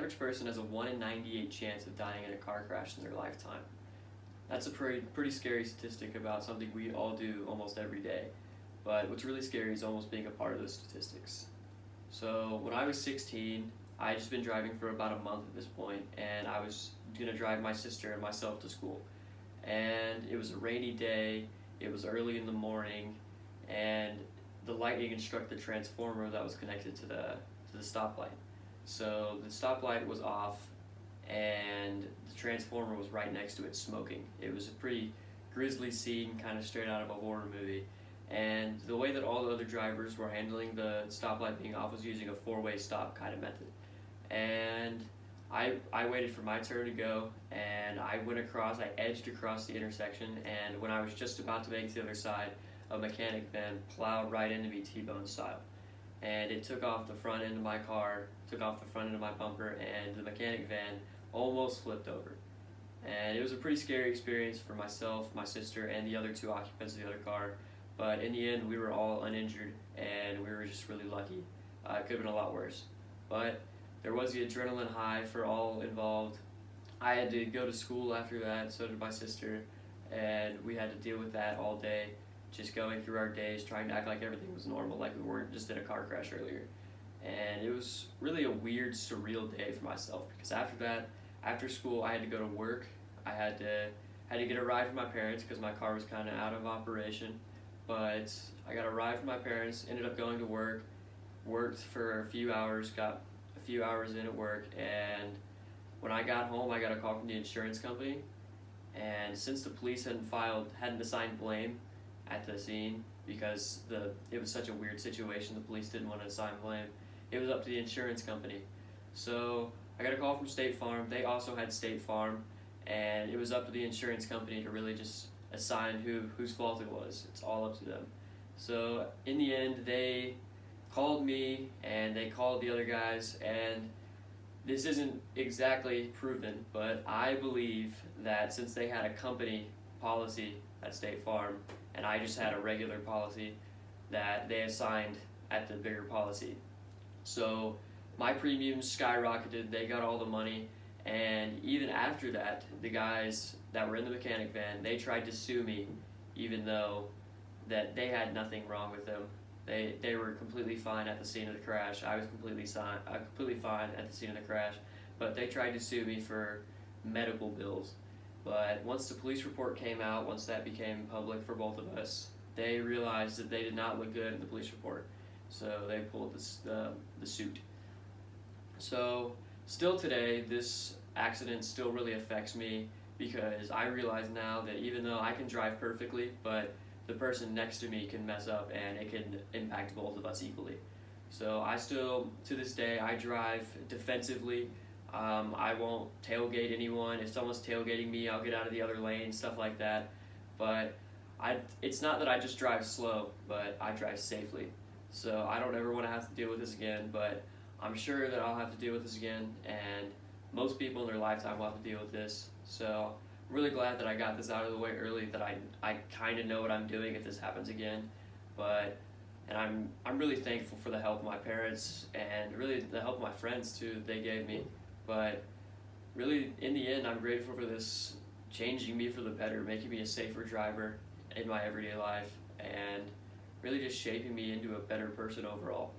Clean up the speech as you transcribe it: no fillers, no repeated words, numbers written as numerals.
average person has a 1 in 98 chance of dying in a car crash in their lifetime. That's a pretty scary statistic about something we all do almost every day. But what's really scary is almost being a part of those statistics. So when I was 16, I had just been driving for about a month at this point, and I was gonna drive my sister and myself to school. And it was a rainy day, it was early in the morning, and the lightning had struck the transformer that was connected to the stoplight. So the stoplight was off, and the transformer was right next to it smoking. It was a pretty grisly scene, kind of straight out of a horror movie. And the way that all the other drivers were handling the stoplight being off was using a four-way stop kind of method. And I waited for my turn to go, and I edged across the intersection, and when I was just about to make it to the other side, a mechanic van plowed right into me T-bone style. And it took off the front end of my car, took off the front end of my bumper, and the mechanic van almost flipped over. And it was a pretty scary experience for myself, my sister, and the other two occupants of the other car. But in the end, we were all uninjured, and we were just really lucky. It could have been a lot worse. But there was the adrenaline high for all involved. I had to go to school after that, so did my sister, and we had to deal with that all day, just going through our days, trying to act like everything was normal, like we weren't just in a car crash earlier. And it was really a weird, surreal day for myself, because after that, after school, I had to go to work. I had to get a ride from my parents because my car was kind of out of operation. But I got a ride from my parents, ended up going to work, worked for a few hours, got a few hours in at work, and when I got home, I got a call from the insurance company. And since the police hadn't assigned blame at the scene because it was such a weird situation, the police didn't want to assign blame. It was up to the insurance company. So I got a call from State Farm. They also had State Farm, and it was up to the insurance company to really just assign whose fault it was. It's all up to them. So in the end, they called me and they called the other guys, and this isn't exactly proven, but I believe that since they had a company policy at State Farm and I just had a regular policy, that they assigned at the bigger policy. So my premiums skyrocketed, they got all the money, and even after that, the guys that were in the mechanic van, they tried to sue me, even though that they had nothing wrong with them. They were completely fine at the scene of the crash. I was completely fine at the scene of the crash, but they tried to sue me for medical bills. But once the police report came out, once that became public for both of us, they realized that they did not look good in the police report, so they pulled the suit. So still today, this accident still really affects me because I realize now that even though I can drive perfectly, but the person next to me can mess up and it can impact both of us equally. So I still, to this day, I drive defensively. I won't tailgate anyone. If someone's tailgating me, I'll get out of the other lane, stuff like that. But it's not that I just drive slow, but I drive safely. So I don't ever want to have to deal with this again, but I'm sure that I'll have to deal with this again, and most people in their lifetime will have to deal with this. So I'm really glad that I got this out of the way early, that I kind of know what I'm doing if this happens again. And I'm really thankful for the help of my parents and really the help of my friends too that they gave me. But really, in the end, I'm grateful for this changing me for the better, making me a safer driver in my everyday life, and really just shaping me into a better person overall.